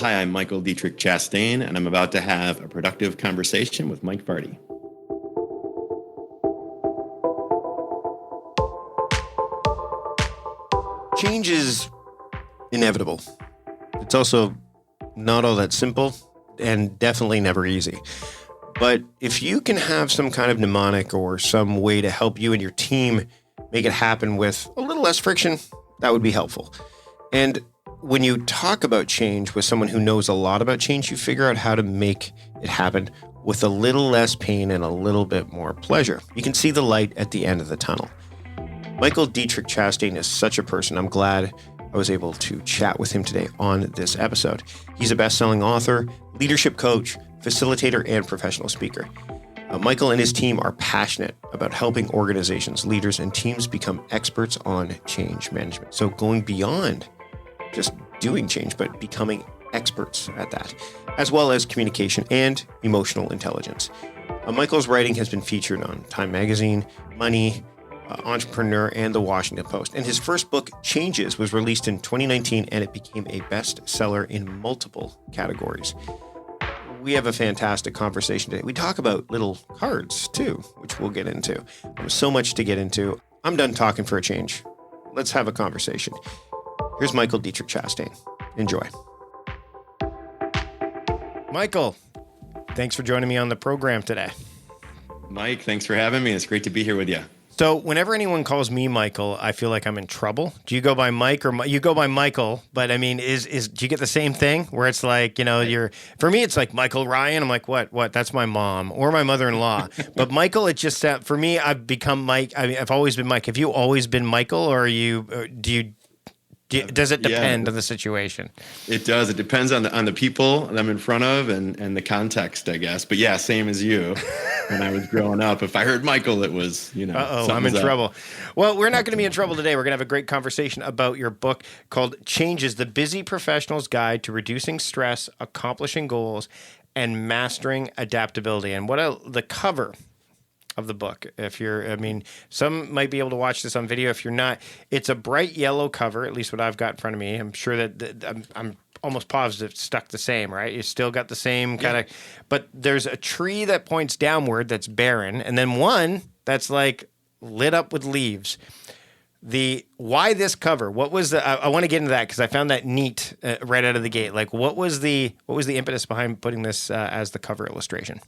Hi, I'm Michael Diettrich-Chastain, and I'm about to have a productive conversation with Mike Vardy. Change is inevitable. It's also not all that simple and definitely never easy. But if you can have some kind of mnemonic or some way to help you and your team make it happen with a little less friction, that would be helpful. And when you talk about change with someone who knows a lot about change, you figure out how to make it happen with a little less pain and a little bit more pleasure. You can see the light at the end of the tunnel. Michael Diettrich-Chastain is such a person. I'm glad I was able to chat with him today on this episode. He's a best-selling author, leadership coach, facilitator, and professional speaker. Michael and his team are passionate about helping organizations, leaders, and teams become experts on change management. So going beyond just doing change, but becoming experts at that, as well as communication and emotional intelligence. Michael's writing has been featured on Time Magazine, Money, Entrepreneur, and The Washington Post. And his first book, Changes, was released in 2019, and it became a bestseller in multiple categories. We have a fantastic conversation today. We talk about little cards, too, which we'll get into. There's so much to get into. I'm done talking for a change. Let's have a conversation. Here's Michael Diettrich-Chastain. Enjoy. Michael, thanks for joining me on the program today. Mike, thanks for having me. It's great to be here with you. So whenever anyone calls me Michael, I feel like I'm in trouble. Do you go by Mike or you go by Michael? But I mean, do you get the same thing where it's like, for me, it's like Michael Ryan. I'm like, what? That's my mom or my mother-in-law. But Michael, it just, for me, I've become Mike. I mean, I've always been Mike. Have you always been Michael, or does it depend on the situation? It does. It depends on the people that I'm in front of and the context, I guess. But yeah, same as you. When I was growing up, if I heard Michael, it was, I'm in trouble. Well, we're not going to be in trouble today. We're going to have a great conversation about your book called Changes, the Busy Professional's Guide to Reducing Stress, Accomplishing Goals, and Mastering Adaptability. And the cover of the book. Some might be able to watch this on video. If you're not, it's a bright yellow cover, at least what I've got in front of me. I'm sure that I'm almost positive it's stuck the same, right? You still got the same kind of, but there's a tree that points downward that's barren, and then one that's like lit up with leaves. Why this cover? What was I want to get into that because I found that neat right out of the gate. Like, what was the impetus behind putting this as the cover illustration?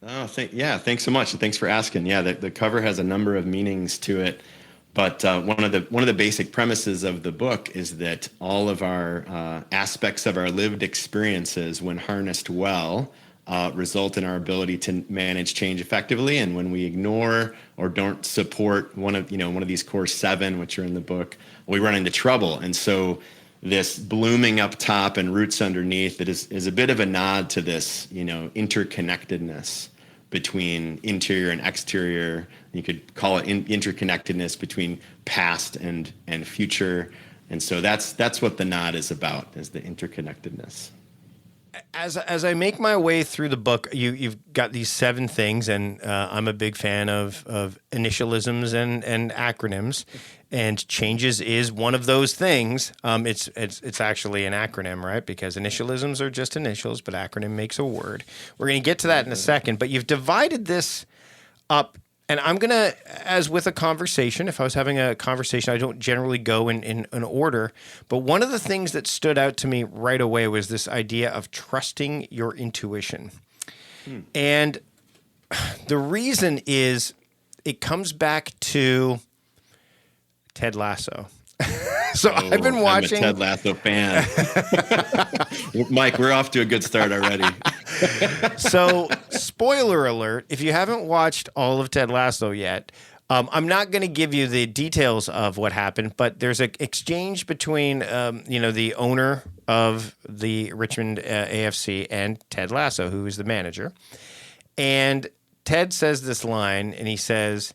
Oh, thanks so much. And thanks for asking. Yeah, the cover has a number of meanings to it. But one of the basic premises of the book is that all of our aspects of our lived experiences, when harnessed well, result in our ability to manage change effectively. And when we ignore or don't support one of these core 7, which are in the book, we run into trouble. And so this blooming up top and roots underneath, it is a bit of a nod to this, interconnectedness between interior and exterior. You could call it interconnectedness between past and future. And so that's what the nod is about, is the interconnectedness. As I make my way through the book, you've got these 7 things, and I'm a big fan of initialisms and acronyms, and Changes is one of those things. It's actually an acronym, right? Because initialisms are just initials, but acronym makes a word. We're going to get to that in a second, but you've divided this up. And I'm going to, as with a conversation, if I was having a conversation, I don't generally go in an order. But one of the things that stood out to me right away was this idea of trusting your intuition. And the reason is it comes back to Ted Lasso. I've been watching. I'm a Ted Lasso fan. Mike, we're off to a good start already. So, spoiler alert, if you haven't watched all of Ted Lasso yet, I'm not going to give you the details of what happened, but there's an exchange between, the owner of the Richmond AFC and Ted Lasso, who is the manager. And Ted says this line, and he says,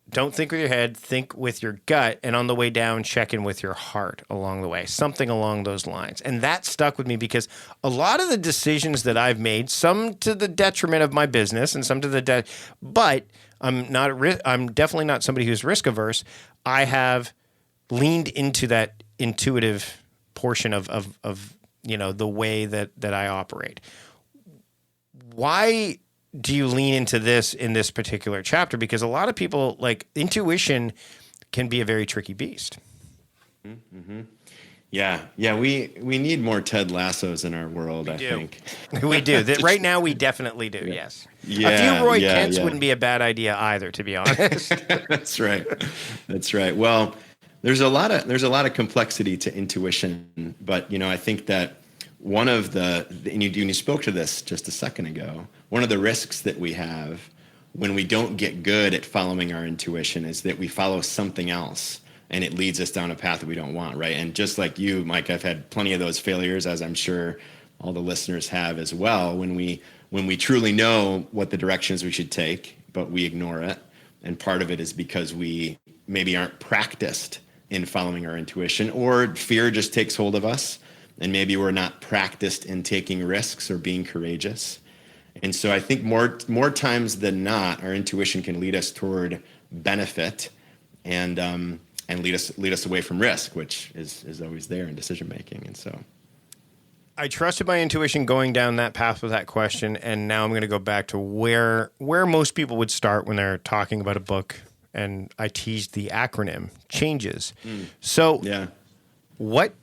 don't think with your head, think with your gut, and on the way down, check in with your heart along the way. Something along those lines. And that stuck with me because a lot of the decisions that I've made, some to the detriment of my business and some to the but I'm definitely not somebody who's risk averse. I have leaned into that intuitive portion of the way that I operate. Why do you lean into this in this particular chapter? Because a lot of people, like, intuition can be a very tricky beast. Mm-hmm. Yeah. We need more Ted Lassos in our world, I think. We do. Right now, we definitely do. Yes. Yeah, a few Roy Kents wouldn't be a bad idea either, to be honest. That's right. Well, there's a lot of complexity to intuition, but I think that one of and you spoke to this just a second ago, one of the risks that we have when we don't get good at following our intuition is that we follow something else and it leads us down a path that we don't want, right? And just like you, Mike, I've had plenty of those failures, as I'm sure all the listeners have as well, when we truly know what the directions we should take, but we ignore it. And part of it is because we maybe aren't practiced in following our intuition, or fear just takes hold of us, and maybe we're not practiced in taking risks or being courageous. And so I think more times than not, our intuition can lead us toward benefit and lead us away from risk, which is always there in decision making. And so I trusted my intuition going down that path with that question, and now I'm going to go back to where most people would start when they're talking about a book, and I teased the acronym changes. So what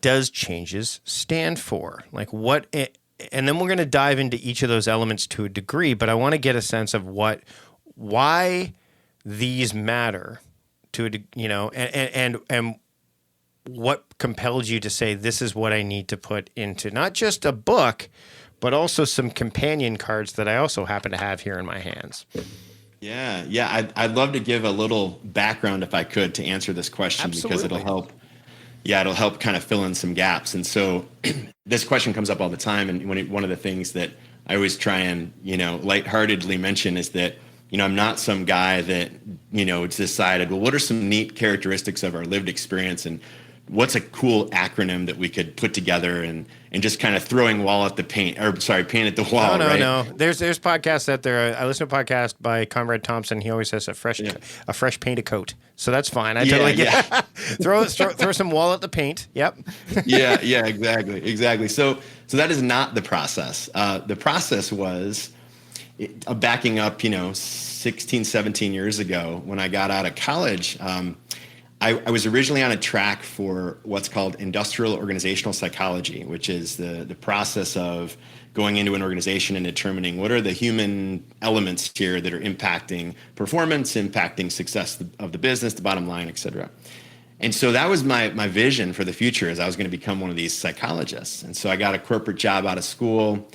does changes stand for? Like what? And then we're going to dive into each of those elements to a degree, but I want to get a sense of why these matter to and what compelled you to say, this is what I need to put into not just a book, but also some companion cards that I also happen to have here in my hands. Yeah. I'd love to give a little background if I could to answer this question. Absolutely. Because it'll help. Yeah, it'll help kind of fill in some gaps. And so this question comes up all the time. And one of the things that I always try and, lightheartedly mention is that, I'm not some guy that, decided, well, what are some neat characteristics of our lived experience and what's a cool acronym that we could put together and just kind of throwing paint at the wall. No. There's podcasts out there. I listen to a podcast by Conrad Thompson. He always says a fresh paint a coat. So that's fine. I totally get it. throw some wall at the paint. Yep. Yeah, exactly. So that is not the process. The process was backing up, 16, 17 years ago when I got out of college. I was originally on a track for what's called industrial organizational psychology, which is the process of going into an organization and determining what are the human elements here that are impacting performance, impacting success of the business, the bottom line, et cetera. And so that was my vision for the future, is I was going to become one of these psychologists. And so I got a corporate job out of school.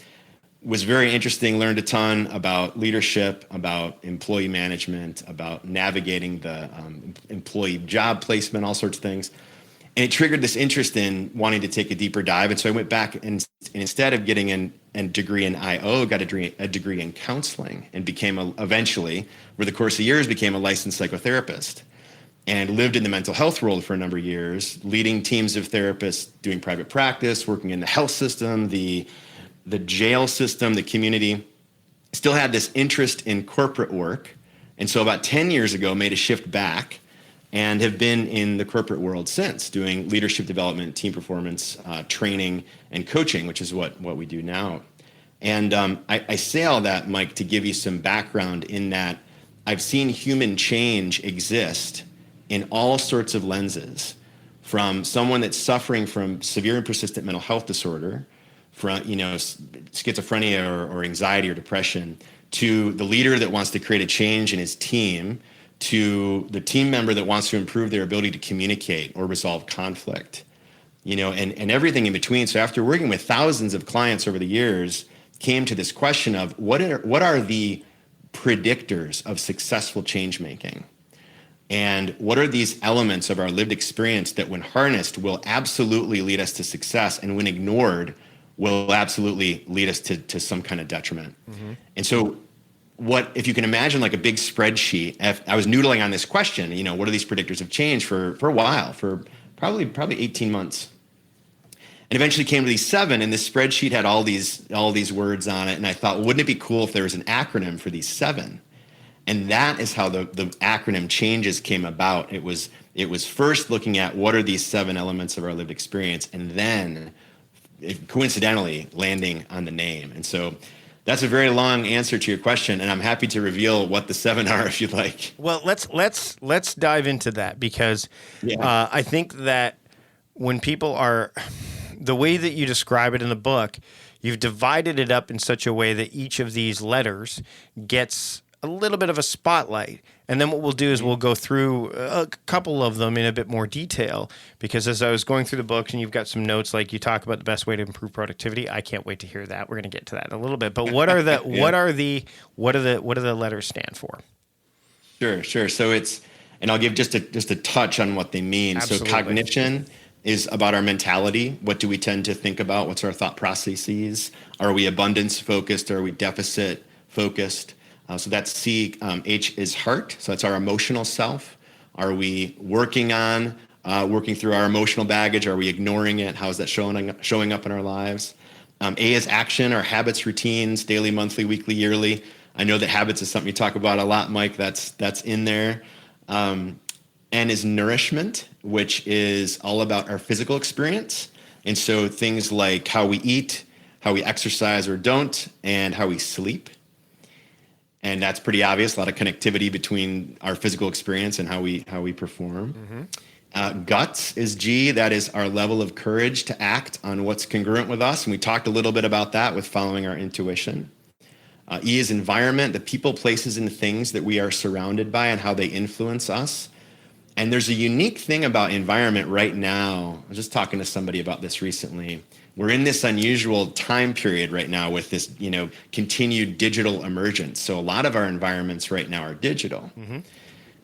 Was very interesting, learned a ton about leadership, about employee management, about navigating the employee job placement, all sorts of things. And it triggered this interest in wanting to take a deeper dive. And so I went back and instead of getting a degree in IO, got a degree in counseling, and eventually, over the course of years, became a licensed psychotherapist and lived in the mental health world for a number of years, leading teams of therapists, doing private practice, working in the health system, the jail system, the community. Still had this interest in corporate work. And so about 10 years ago, made a shift back and have been in the corporate world since, doing leadership development, team performance, training, and coaching, which is what we do now. And I say all that, Mike, to give you some background in that I've seen human change exist in all sorts of lenses, from someone that's suffering from severe and persistent mental health disorder, from schizophrenia or anxiety or depression, to the leader that wants to create a change in his team, to the team member that wants to improve their ability to communicate or resolve conflict, and everything in between. So after working with thousands of clients over the years, came to this question of what are the predictors of successful change making? And what are these elements of our lived experience that, when harnessed, will absolutely lead us to success, and when ignored, will absolutely lead us to some kind of detriment? Mm-hmm. And so if you can imagine like a big spreadsheet, I was noodling on this question, what are these predictors of change for a while, for probably 18 months. And eventually came to these 7, and this spreadsheet had all these words on it. And I thought, wouldn't it be cool if there was an acronym for these 7? And that is how the acronym changes came about. It was It was first looking at what are these 7 elements of our lived experience, and then coincidentally landing on the name. And so that's a very long answer to your question, and I'm happy to reveal what the 7 are if you'd like. Well, let's dive into that, because I think that when people are, the way that you describe it in the book, you've divided it up in such a way that each of these letters gets a little bit of a spotlight. And then what we'll do is we'll go through a couple of them in a bit more detail, because as I was going through the book, and you've got some notes, like you talk about the best way to improve productivity. I can't wait to hear that. We're going to get to that in a little bit. But what are the what do the letters stand for? Sure. So and I'll give just a touch on what they mean. Absolutely. So cognition is about our mentality. What do we tend to think about? What's our thought processes? Are we abundance focused? Are we deficit focused? So that's C. H is heart. So that's our emotional self. Are we working through our emotional baggage? Are we ignoring it? How is that showing up in our lives? A is action, our habits, routines, daily, monthly, weekly, yearly. I know that habits is something you talk about a lot, Mike. That's in there. N is nourishment, which is all about our physical experience. And so things like how we eat, how we exercise or don't, and how we sleep. And that's pretty obvious. A lot of connectivity between our physical experience and how we perform. Guts is G. That is our level of courage to act on what's congruent with us. And we talked a little bit about that with following our intuition. E is environment, the people, places, and things that we are surrounded by and how they influence us. And there's a unique thing about environment right now. I was just talking to somebody about this recently. We're in this unusual time period right now with this, continued digital emergence. So a lot of our environments right now are digital.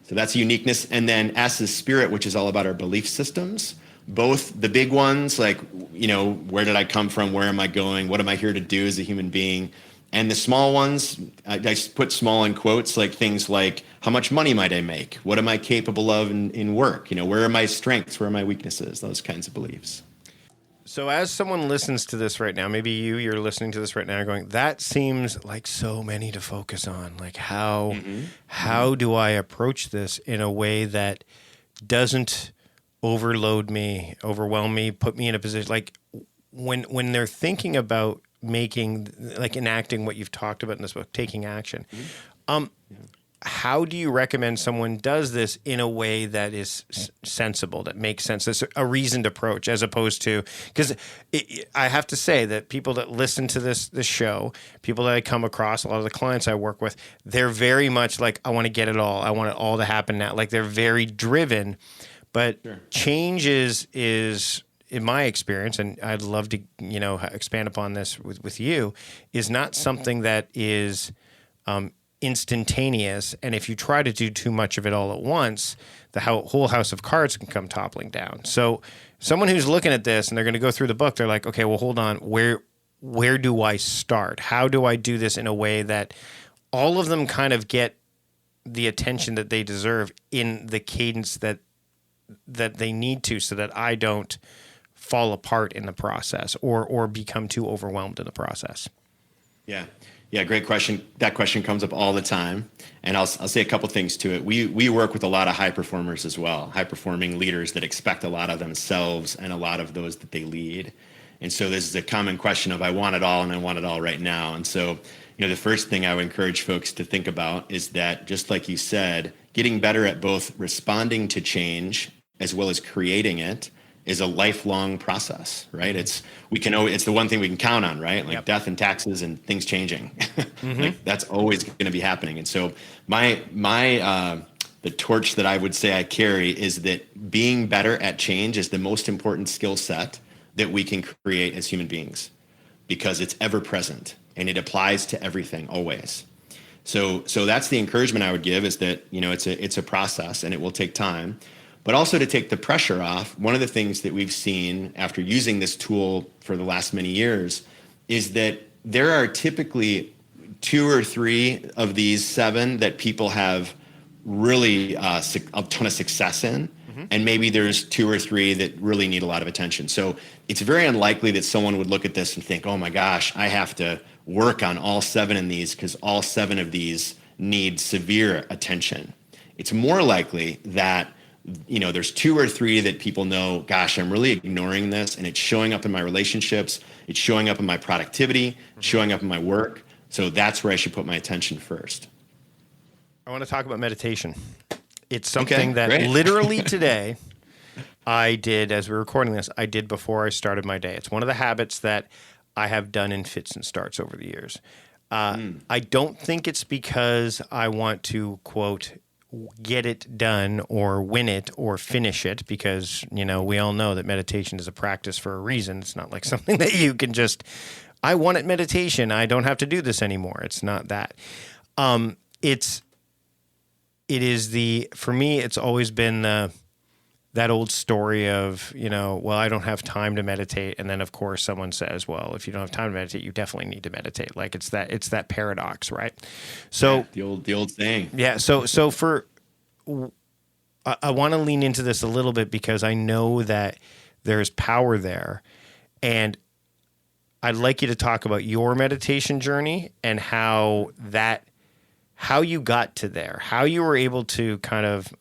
So that's a uniqueness. And then S is spirit, which is all about our belief systems. Both the big ones, like, where did I come from? Where am I going? What am I here to do as a human being? And the small ones, I put small in quotes, like things like, how much money might I make? What am I capable of in work? Where are my strengths? Where are my weaknesses? Those kinds of beliefs. So as someone listens to this right now, maybe you're listening to this right now and going, that seems like so many to focus on. Like how do I approach this in a way that doesn't overload me, overwhelm me, put me in a position, like when they're thinking about enacting what you've talked about in this book, taking action. How do you recommend someone does this in a way that is sensible, that makes sense? That's a reasoned approach, as opposed to, because I have to say that people that listen to this show, people that I come across, a lot of the clients I work with, they're very much like, I want to get it all. I want it all to happen now. Like they're very driven, but change is in my experience, and I'd love to, expand upon this with you, is not something that is instantaneous. And if you try to do too much of it all at once, the whole house of cards can come toppling down. So someone who's looking at this and they're going to go through the book, they're like, okay, well, hold on. Where do I start? How do I do this in a way that all of them kind of get the attention that they deserve in the cadence that they need to, so that I don't fall apart in the process or become too overwhelmed in the process? Yeah, great question. That question comes up all the time, and I'll say a couple things to it. We work with a lot of high performers as well, high performing leaders that expect a lot of themselves and a lot of those that they lead. And so this is a common question of, I want it all and I want it all right now. And so, the first thing I would encourage folks to think about is that, just like you said, getting better at both responding to change as well as creating it is a lifelong process, right? It's the one thing we can count on, right? Like death and taxes and things changing. Like that's always going to be happening. And so the torch that I would say I carry is that being better at change is the most important skill set that we can create as human beings, because it's ever present and it applies to everything always. So that's the encouragement I would give, is that, it's a process and it will take time. But also, to take the pressure off, one of the things that we've seen after using this tool for the last many years is that there are typically 2 or 3 of these 7 that people have really a ton of success in. And maybe there's 2 or 3 that really need a lot of attention. So it's very unlikely that someone would look at this and think, oh my gosh, I have to work on all 7 of these because all 7 of these need severe attention. It's more likely that there's 2 or 3 that people know, gosh, I'm really ignoring this, and it's showing up in my relationships, it's showing up in my productivity, it's showing up in my work. So that's where I should put my attention first. I want to talk about meditation. It's something that great. literally today I did, as we're recording this, I did before I started my day. It's one of the habits that I have done in fits and starts over the years. I don't think it's because I want to, quote, get it done or win it or finish it, because, we all know that meditation is a practice for a reason. It's not like something that you can just, I want it meditation, I don't have to do this anymore. It's not that. For me, it's always been that old story of, well, I don't have time to meditate. And then of course someone says, well, if you don't have time to meditate, you definitely need to meditate. Like it's that paradox, right? So the old saying. Yeah. I want to lean into this a little bit because I know that there's power there, and I'd like you to talk about your meditation journey and how you got to there, how you were able to kind of,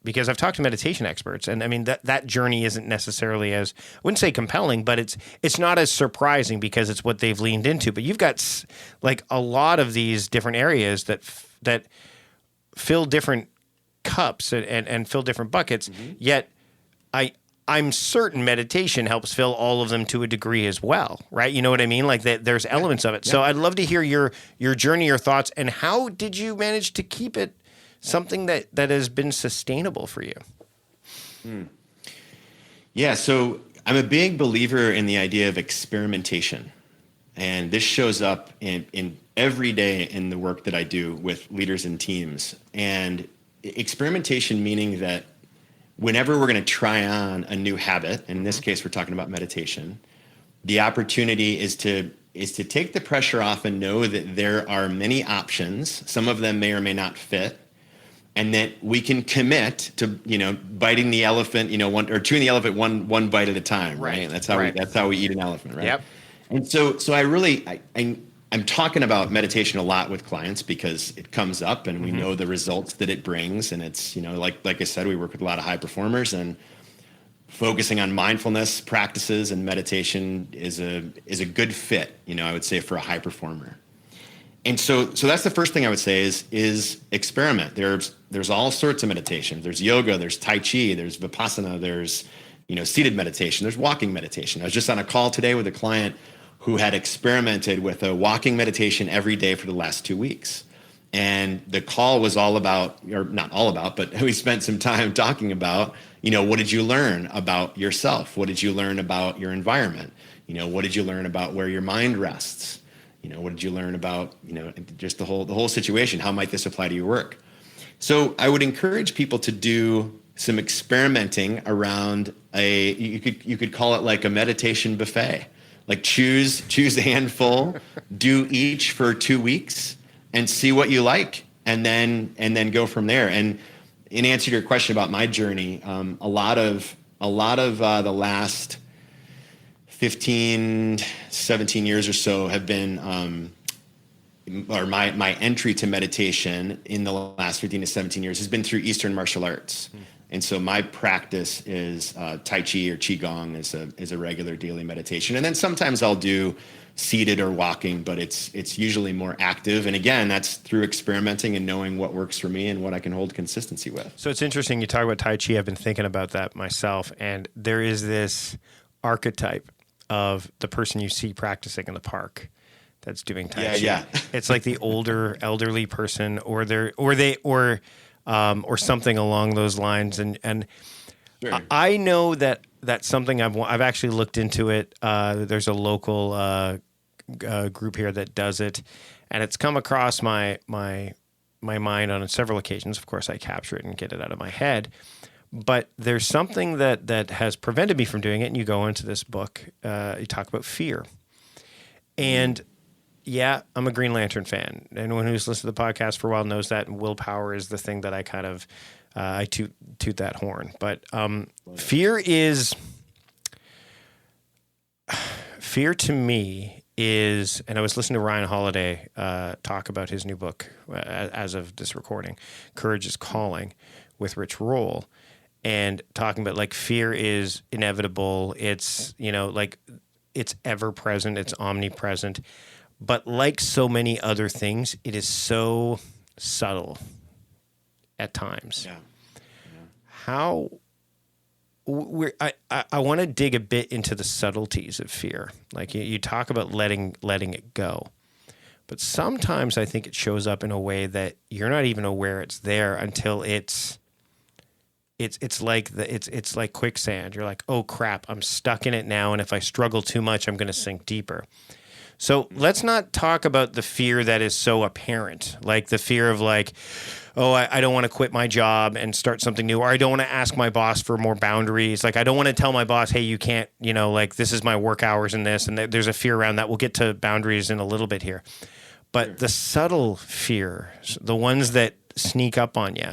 because I've talked to meditation experts, and I mean that journey isn't necessarily as, I wouldn't say compelling, but it's not as surprising because it's what they've leaned into. But you've got like a lot of these different areas that fill different cups and fill different buckets. Yet I'm certain meditation helps fill all of them to a degree as well, right? You know what I mean? Like that there's elements of it. So I'd love to hear your journey, your thoughts, and how did you manage to keep it something that has been sustainable for you? Yeah, so I'm a big believer in the idea of experimentation. And this shows up in every day in the work that I do with leaders and teams. And experimentation meaning that whenever we're going to try on a new habit, and in this case, we're talking about meditation, the opportunity is to take the pressure off and know that there are many options. Some of them may or may not fit. And that we can commit to, biting the elephant, or chewing the elephant one bite at a time, right? That's how we eat an elephant, right? Yep. And so I'm talking about meditation a lot with clients because it comes up and we know the results that it brings. And it's, like I said, we work with a lot of high performers, and focusing on mindfulness practices and meditation is a good fit, I would say, for a high performer. And so that's the first thing I would say is experiment. There's all sorts of meditation. There's yoga, there's Tai Chi, there's Vipassana, there's, seated meditation, there's walking meditation. I was just on a call today with a client who had experimented with a walking meditation every day for the last 2 weeks. And the call was all about, or not all about, but we spent some time talking about, what did you learn about yourself? What did you learn about your environment? What did you learn about where your mind rests? What did you learn about, just the whole situation? How might this apply to your work? So I would encourage people to do some experimenting around you could call it like a meditation buffet. Like choose a handful, do each for 2 weeks, and see what you like, and then go from there. And in answer to your question about my journey, a lot of the last 15, 17 years or so have been, or my entry to meditation in the last 15 to 17 years has been through Eastern martial arts. And so my practice is Tai Chi or Qigong is a regular daily meditation. And then sometimes I'll do seated or walking, but it's usually more active. And again, that's through experimenting and knowing what works for me and what I can hold consistency with. So it's interesting you talk about Tai Chi. I've been thinking about that myself. And there is this archetype of the person you see practicing in the park that's doing Tai Chi. Yeah. It's like the older elderly person or something along those lines. And Sure. I know that's something I've actually looked into it. There's a local group here that does it, and it's come across my mind on several occasions. Of course, I capture it and get it out of my head. But there's something that has prevented me from doing it, and you go into this book, you talk about fear. And yeah, I'm a Green Lantern fan. Anyone who's listened to the podcast for a while knows that, and willpower is the thing that I kind of, I toot that horn. But fear to me is, and I was listening to Ryan Holiday talk about his new book as of this recording, Courage is Calling, with Rich Roll, and talking about like fear is inevitable. It's, like it's ever present, it's omnipresent. But like so many other things, it is so subtle at times. Yeah. How I want to dig a bit into the subtleties of fear. Like you talk about letting it go. But sometimes I think it shows up in a way that you're not even aware it's there until it's like quicksand. You're like, oh crap, I'm stuck in it now, and if I struggle too much, I'm going to sink deeper. So let's not talk about the fear that is so apparent, like the fear of like, oh, I don't want to quit my job and start something new, or I don't want to ask my boss for more boundaries. Like I don't want to tell my boss, hey, you can't, like this is my work hours and this, and there's a fear around that. We'll get to boundaries in a little bit here. But the subtle fears, the ones that sneak up on you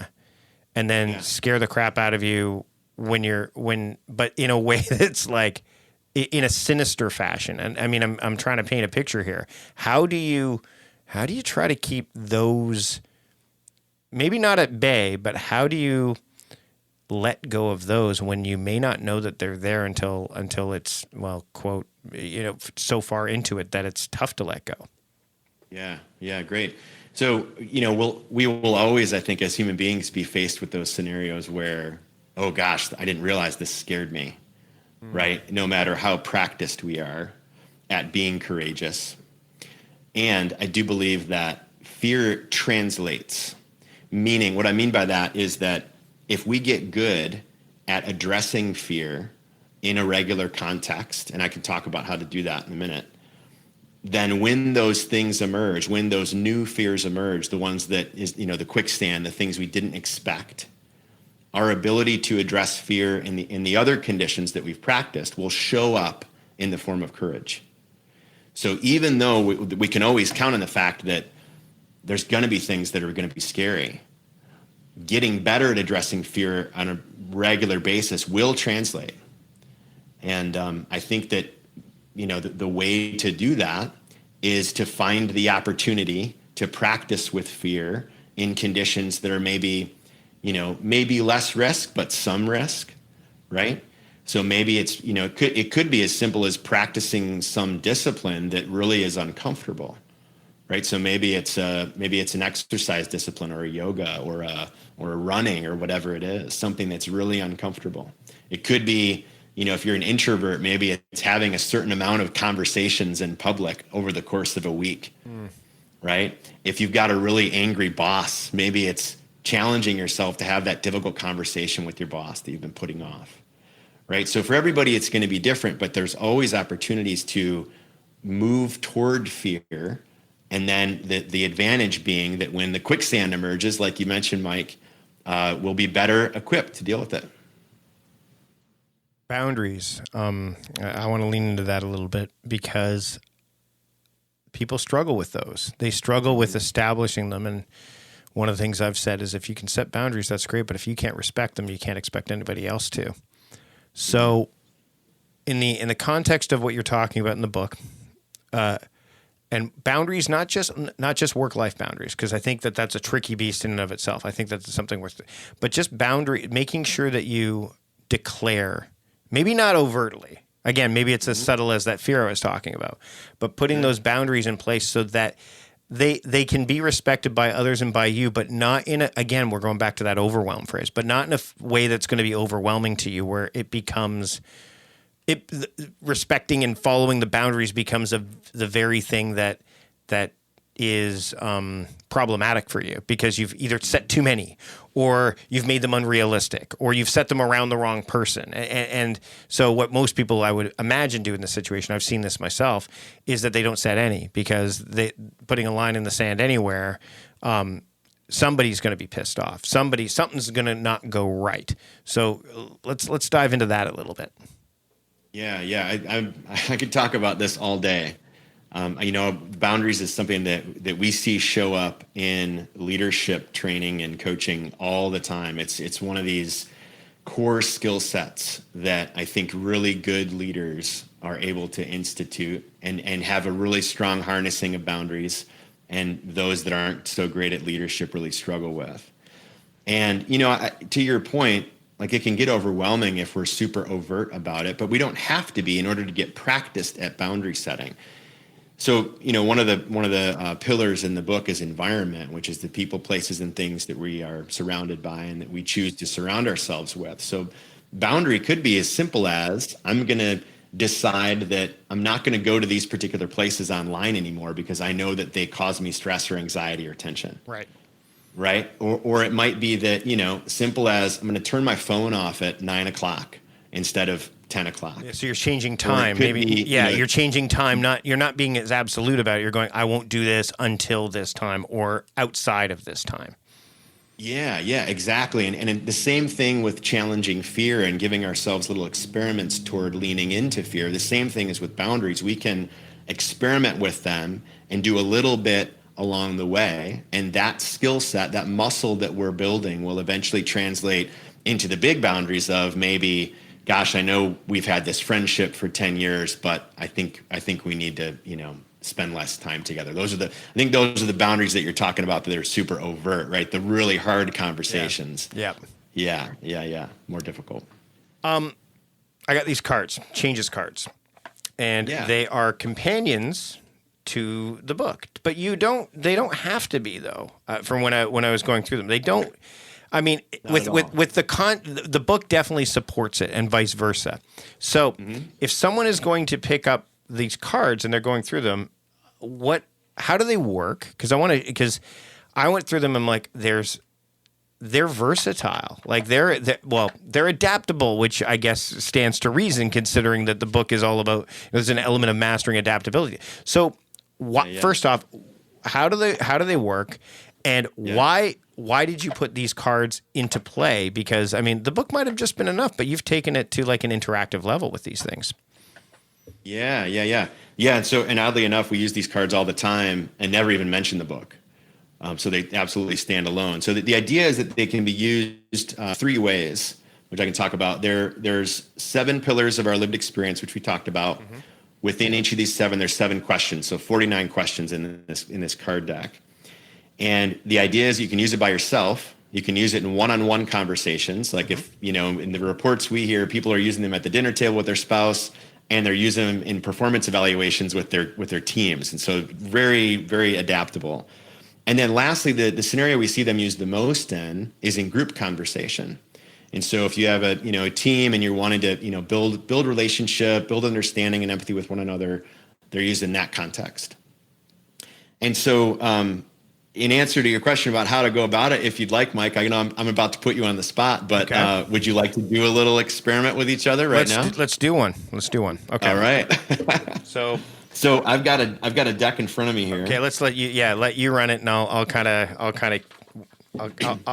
and then scare the crap out of you but in a way that's like in a sinister fashion. And I mean, I'm trying to paint a picture here. How do you try to keep those, maybe not at bay, but how do you let go of those when you may not know that they're there until it's, well, quote, so far into it that it's tough to let go? Yeah, great. So, we will always, I think, as human beings, be faced with those scenarios where, oh gosh, I didn't realize this scared me, right? No matter how practiced we are at being courageous. And I do believe that fear translates, meaning what I mean by that is that if we get good at addressing fear in a regular context, and I can talk about how to do that in a minute, then when those things emerge, when those new fears emerge, the ones that is, the quicksand, the things we didn't expect, our ability to address fear in the other conditions that we've practiced will show up in the form of courage. So even though we can always count on the fact that there's going to be things that are going to be scary, getting better at addressing fear on a regular basis will translate. And I think that the way to do that is to find the opportunity to practice with fear in conditions that are maybe less risk, but some risk, right? So maybe it's, it could be as simple as practicing some discipline that really is uncomfortable, right? So maybe it's an exercise discipline or a yoga or a running or whatever it is, something that's really uncomfortable. It could be, if you're an introvert, maybe it's having a certain amount of conversations in public over the course of a week, right? If you've got a really angry boss, maybe it's challenging yourself to have that difficult conversation with your boss that you've been putting off, right? So for everybody, it's going to be different, but there's always opportunities to move toward fear. And then the advantage being that when the quicksand emerges, like you mentioned, Mike, we'll be better equipped to deal with it. Boundaries. I want to lean into that a little bit because people struggle with those. They struggle with establishing them. And one of the things I've said is if you can set boundaries, that's great. But if you can't respect them, you can't expect anybody else to. So in the context of what you're talking about in the book, and boundaries, not just work-life boundaries, because I think that that's a tricky beast in and of itself. I think that's something worth, but just boundary, making sure that you declare, maybe not overtly. Again, maybe it's as subtle as that fear I was talking about, but putting those boundaries in place so that they can be respected by others and by you, but not in a, again, we're going back to that overwhelm phrase, but not in a way that's going to be overwhelming to you where it becomes, respecting and following the boundaries becomes the very thing that is problematic for you because you've either set too many or you've made them unrealistic or you've set them around the wrong person. And so what most people I would imagine do in this situation, I've seen this myself, is that they don't set any because putting a line in the sand anywhere, somebody's going to be pissed off. Something's going to not go right. So let's dive into that a little bit. Yeah. I could talk about this all day. Boundaries is something that we see show up in leadership training and coaching all the time. It's one of these core skill sets that I think really good leaders are able to institute and have a really strong harnessing of boundaries, and those that aren't so great at leadership really struggle with. And, to your point, like it can get overwhelming if we're super overt about it, but we don't have to be in order to get practiced at boundary setting. So, one of the pillars in the book is environment, which is the people, places, and things that we are surrounded by and that we choose to surround ourselves with. So boundary could be as simple as I'm going to decide that I'm not going to go to these particular places online anymore because I know that they cause me stress or anxiety or tension. Right. Or it might be that, simple as I'm going to turn my phone off at 9 o'clock instead of 10 o'clock. Yeah, so you're changing time. Maybe, you're changing time. You're not being as absolute about it. You're going, I won't do this until this time or outside of this time. Yeah, exactly. And the same thing with challenging fear and giving ourselves little experiments toward leaning into fear. The same thing is with boundaries. We can experiment with them and do a little bit along the way. And that skill set, that muscle that we're building will eventually translate into the big boundaries of maybe, gosh, I know we've had this friendship for 10 years, but I think we need to, spend less time together. Those are the boundaries that you're talking about that are super overt, right? The really hard conversations. Yeah. More difficult. I got these cards, changes cards, and they are companions to the book, but they don't have to be though. From when I was going through them, they don't. I mean, with the book definitely supports it, and vice versa. So, if someone is going to pick up these cards and they're going through them, how do they work? Because I went through them and I'm like, they're versatile. Like they're adaptable, which I guess stands to reason considering that the book is all about there's an element of mastering adaptability. So, first off, how do they work, and why did you put these cards into play? Because I mean, the book might have just been enough, but you've taken it to like an interactive level with these things. Yeah. And oddly enough, we use these cards all the time and never even mention the book. So they absolutely stand alone. So the idea is that they can be used three ways, which I can talk about. There's 7 pillars of our lived experience, which we talked about. Within each of these 7, there's 7 questions. So 49 questions in this card deck. And the idea is you can use it by yourself. You can use it in one-on-one conversations. Like if, in the reports we hear, people are using them at the dinner table with their spouse, and they're using them in performance evaluations with their teams. And so very, very adaptable. And then lastly, the scenario we see them used the most in is in group conversation. And so if you have a team and you're wanting to build relationship, build understanding and empathy with one another, they're used in that context. And so in answer to your question about how to go about it, if you'd like, Mike, I know I'm about to put you on the spot, but would you like to do a little experiment with each other now? Let's do one. Okay. All right. So I've got a deck in front of me here. Okay, let's let you run it, and I'll kind of.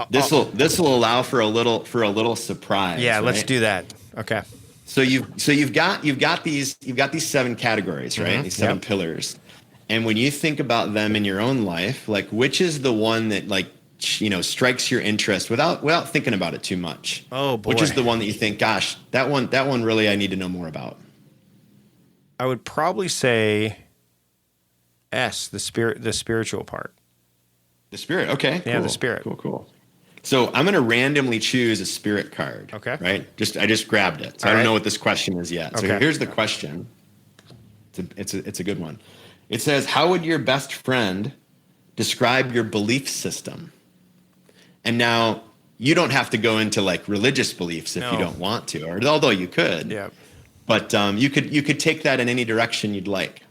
This will allow for a little surprise. Yeah, right? Let's do that. Okay. So you've got these 7 categories, right? These 7 pillars. And when you think about them in your own life, like which is the one that strikes your interest without thinking about it too much? Oh boy. Which is the one that you think, gosh, that one really I need to know more about? I would probably say S, the spiritual part. The spirit. Okay. Yeah, cool. the spirit. Cool. So I'm going to randomly choose a spirit card. Okay. Right. I just grabbed it. So I don't know what this question is yet. So here's the question. It's a good one. It says, how would your best friend describe your belief system? And now you don't have to go into like religious beliefs if you don't want to, or although you could. Yeah. But you could take that in any direction you'd like.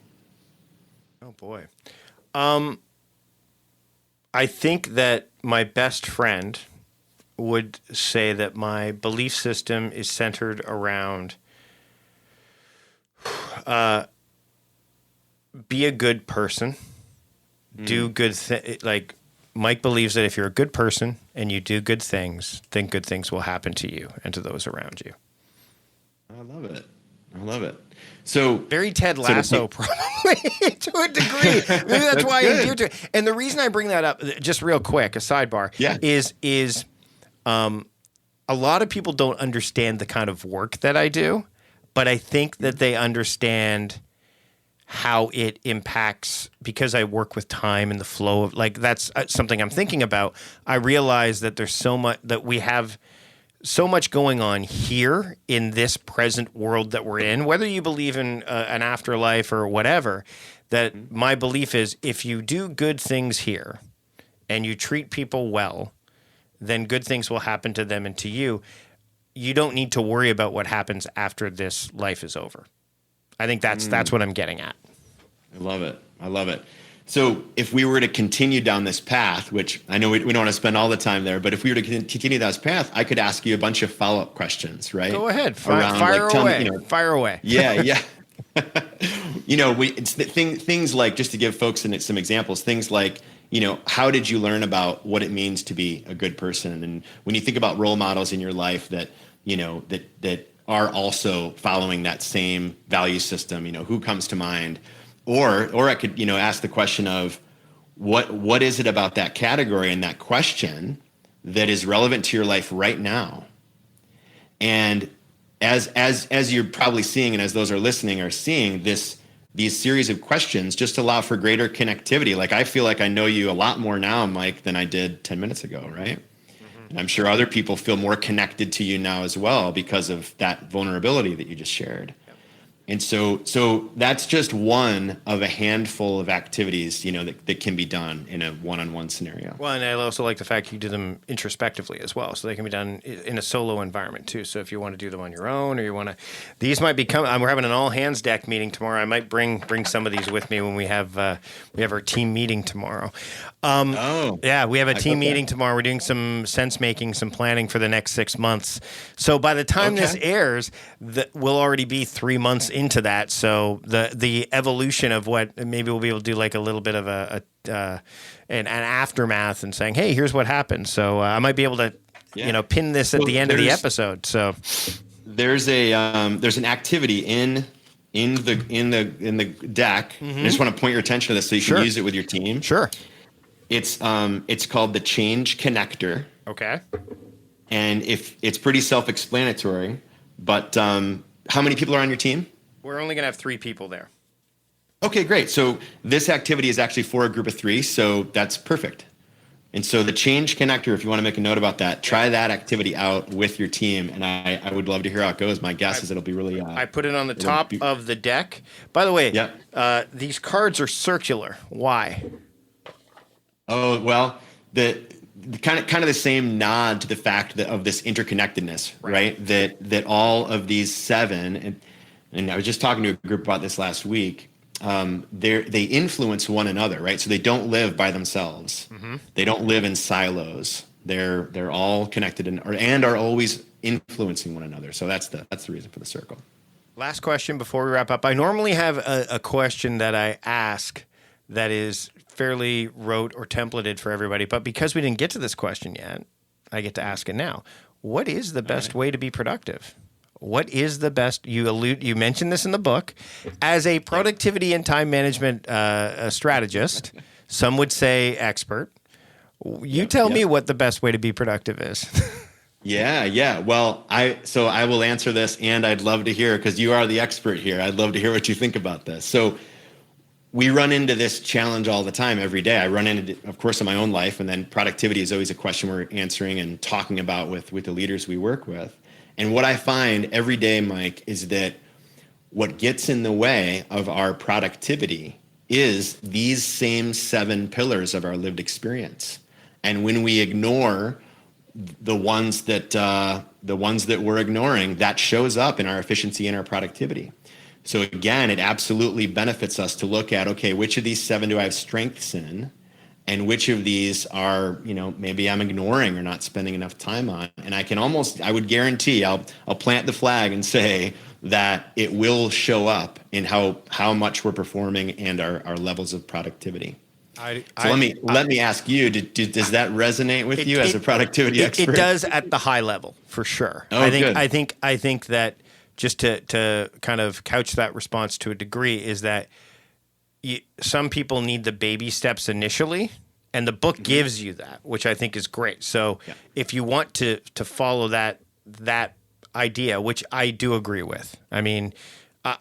Oh boy. I think that my best friend would say that my belief system is centered around be a good person, do good things. Like Mike believes that if you're a good person and you do good things, then good things will happen to you and to those around you. I love it. So very Ted Lasso, probably to a degree. Maybe that's why I endear to it. And the reason I bring that up, just real quick, a sidebar, is a lot of people don't understand the kind of work that I do, but I think that they understand how it impacts, because I work with time and the flow of, like, that's something I'm thinking about. I realize that there's so much, that we have so much going on here in this present world that we're in, whether you believe in an afterlife or whatever, that my belief is if you do good things here and you treat people well, then good things will happen to them and to you. You don't need to worry about what happens after this life is over. I think that's what I'm getting at. I love it. I love it. So if we were to continue down this path, which I know we don't want to spend all the time there, but if we were to continue down this path, I could ask you a bunch of follow-up questions, right? Go ahead. Fire away. Fire away. Yeah, yeah. It's things like, just to give folks some examples, things like, how did you learn about what it means to be a good person? And when you think about role models in your life that, that are also following that same value system, who comes to mind? Or I could, ask the question of what is it about that category and that question that is relevant to your life right now? And as you're probably seeing, and as those are listening are seeing, these series of questions just allow for greater connectivity. Like, I feel like I know you a lot more now, Mike, than I did 10 minutes ago, right? And I'm sure other people feel more connected to you now as well because of that vulnerability that you just shared. And so that's just one of a handful of activities, that can be done in a one-on-one scenario. Well, and I also like the fact you do them introspectively as well. So they can be done in a solo environment too. So if you want to do them on your own, or you want to, these might become, we're having an all hands deck meeting tomorrow. I might bring some of these with me when we have our team meeting tomorrow. Yeah, we have a team meeting tomorrow. We're doing some sense making, some planning for the next 6 months. So by the time this airs, we'll already be 3 months into that. So the evolution of what, maybe we'll be able to do like a little bit of an aftermath and saying, hey, here's what happened. So I might be able to, pin this at the end of the episode. So there's an activity in the deck. I just want to point your attention to this so you can use it with your team. Sure. It's called the Change Connector. Okay. And if it's pretty self-explanatory, but how many people are on your team? We're only going to have 3 people there. Okay, great. So this activity is actually for a group of 3, so that's perfect. And so the Change Connector, if you want to make a note about that, try that activity out with your team, and I would love to hear how it goes. My guess is it'll be really... I put it on the top of the deck. By the way, these cards are circular. Why? Oh, well, the kind of the same nod to the fact of this interconnectedness, right? That all of these 7, and I was just talking to a group about this last week. They influence one another, right? So they don't live by themselves. Mm-hmm. They don't live in silos. They're all connected and are always influencing one another. So that's the reason for the circle. Last question before we wrap up. I normally have a question that I ask that is fairly rote or templated for everybody, but because we didn't get to this question yet, I get to ask it now. What is the best way to be productive? What is the best? You mentioned this in the book. As a productivity and time management strategist, some would say expert. You tell me what the best way to be productive is. Yeah. Well, I will answer this, and I'd love to hear, because you are the expert here. I'd love to hear what you think about this. So we run into this challenge all the time, every day. I run into it, of course, in my own life, and then productivity is always a question we're answering and talking about with the leaders we work with. And what I find every day, Mike, is that what gets in the way of our productivity is these same 7 pillars of our lived experience. And when we ignore the ones that we're ignoring, that shows up in our efficiency and our productivity. So again, it absolutely benefits us to look at, okay, which of these 7 do I have strengths in? And which of these are, maybe I'm ignoring or not spending enough time on. And I would guarantee I'll plant the flag and say that it will show up in how much we're performing and our levels of productivity. Let me ask you, does that resonate with you as a productivity expert? It does at the high level, for sure. Oh, good. I think that, just to kind of couch that response to a degree, is that some people need the baby steps initially, and the book gives you that, which I think is great. So if you want to follow that idea, which I do agree with, I mean,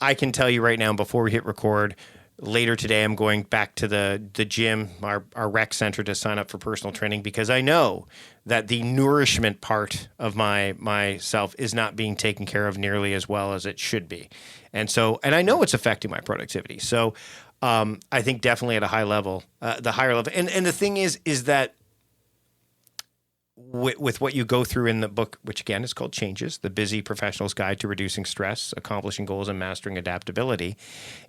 I can tell you right now, before we hit record, later today, I'm going back to the gym, our rec center, to sign up for personal training, because I know that the nourishment part of myself is not being taken care of nearly as well as it should be. And I know it's affecting my productivity. So I think definitely at a high level, the higher level. And the thing is that with what you go through in the book, which again is called Changes, The Busy Professional's Guide to Reducing Stress, Accomplishing Goals, and Mastering Adaptability,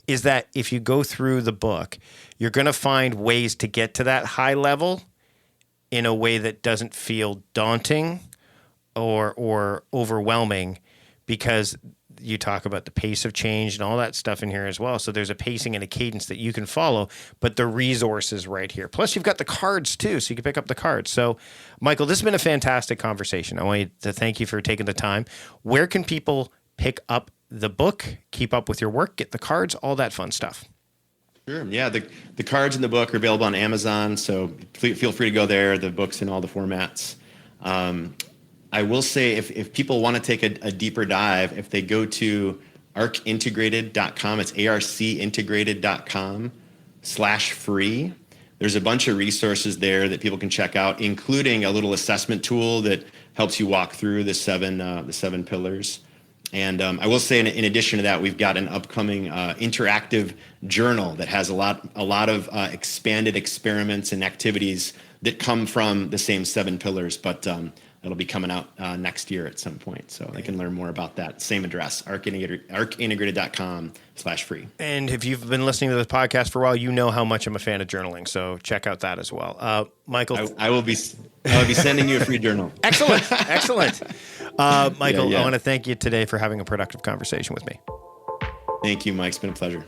is that if you go through the book, you're going to find ways to get to that high level in a way that doesn't feel daunting or overwhelming, because you talk about the pace of change and all that stuff in here as well. So there's a pacing and a cadence that you can follow, but the resources right here. Plus you've got the cards too, so you can pick up the cards. So Michael, this has been a fantastic conversation. I want to thank you for taking the time. Where can people pick up the book, keep up with your work, get the cards, all that fun stuff? Sure. Yeah, the cards in the book are available on Amazon, so feel free to go there. The book's in all the formats. I will say, if people want to take a deeper dive, if they go to arcintegrated.com, it's arcintegrated.com/free. There's a bunch of resources there that people can check out, including a little assessment tool that helps you walk through the seven pillars. And I will say, in addition to that, we've got an upcoming interactive journal that has a lot of expanded experiments and activities that come from the same 7 pillars, but it'll be coming out next year at some point. So they can learn more about that. Same address, arcintegrated.com/free. And if you've been listening to this podcast for a while, you know how much I'm a fan of journaling. So check out that as well. Michael, I will be sending you a free journal. Excellent. Excellent. Michael, Yeah. I want to thank you today for having a productive conversation with me. Thank you, Mike. It's been a pleasure.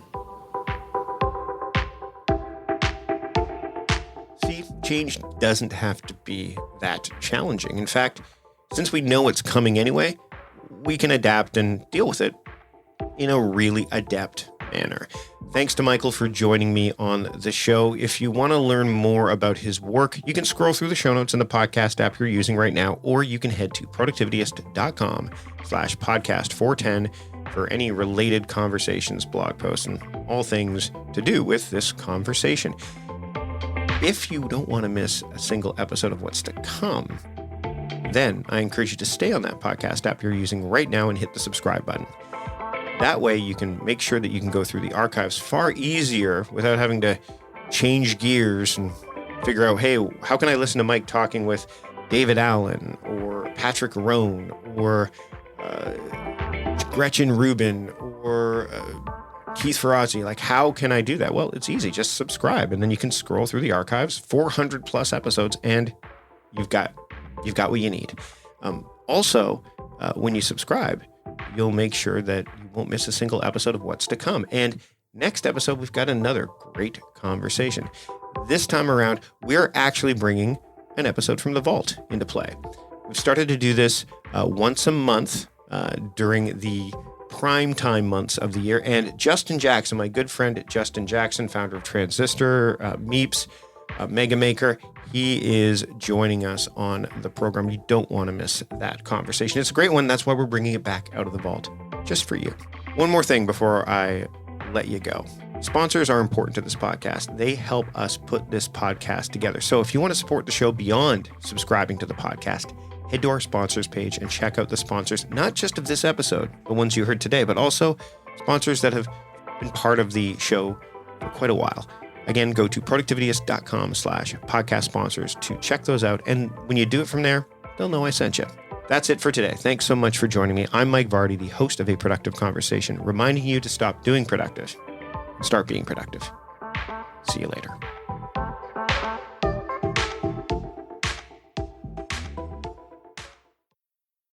See, change doesn't have to be that challenging. In fact, since we know it's coming anyway, we can adapt and deal with it in a really adept manner. Thanks to Michael for joining me on the show. If you want to learn more about his work, you can scroll through the show notes in the podcast app you're using right now, or you can head to productivityist.com/podcast410 for any related conversations, blog posts, and all things to do with this conversation. If you don't want to miss a single episode of what's to come, then I encourage you to stay on that podcast app you're using right now and hit the subscribe button. That way you can make sure that you can go through the archives far easier without having to change gears and figure out, hey, how can I listen to Mike talking with David Allen or Patrick Rohn or Gretchen Rubin or Keith Ferrazzi? Like, how can I do that? Well, it's easy. Just subscribe, and then you can scroll through the archives, 400 plus episodes, and you've got what you need. Also, when you subscribe, you'll make sure that you won't miss a single episode of what's to come. And next episode, we've got another great conversation. This time around, we're actually bringing an episode from the vault into play. We've started to do this once a month during the prime time months of the year. And Justin Jackson, my good friend Justin Jackson, founder of Transistor, Meeps, Mega Maker, he is joining us on the program. You don't want to miss that conversation. It's a great one. That's why we're bringing it back out of the vault just for you. One more thing before I let you go. Sponsors are important to this podcast. They help us put this podcast together. So if you want to support the show beyond subscribing to the podcast, head to our sponsors page and check out the sponsors, not just of this episode, the ones you heard today, but also sponsors that have been part of the show for quite a while. Again, go to productivityist.com/podcast sponsors to check those out. And when you do it from there, they'll know I sent you. That's it for today. Thanks so much for joining me. I'm Mike Vardy, the host of A Productive Conversation, reminding you to stop doing productive and start being productive. See you later.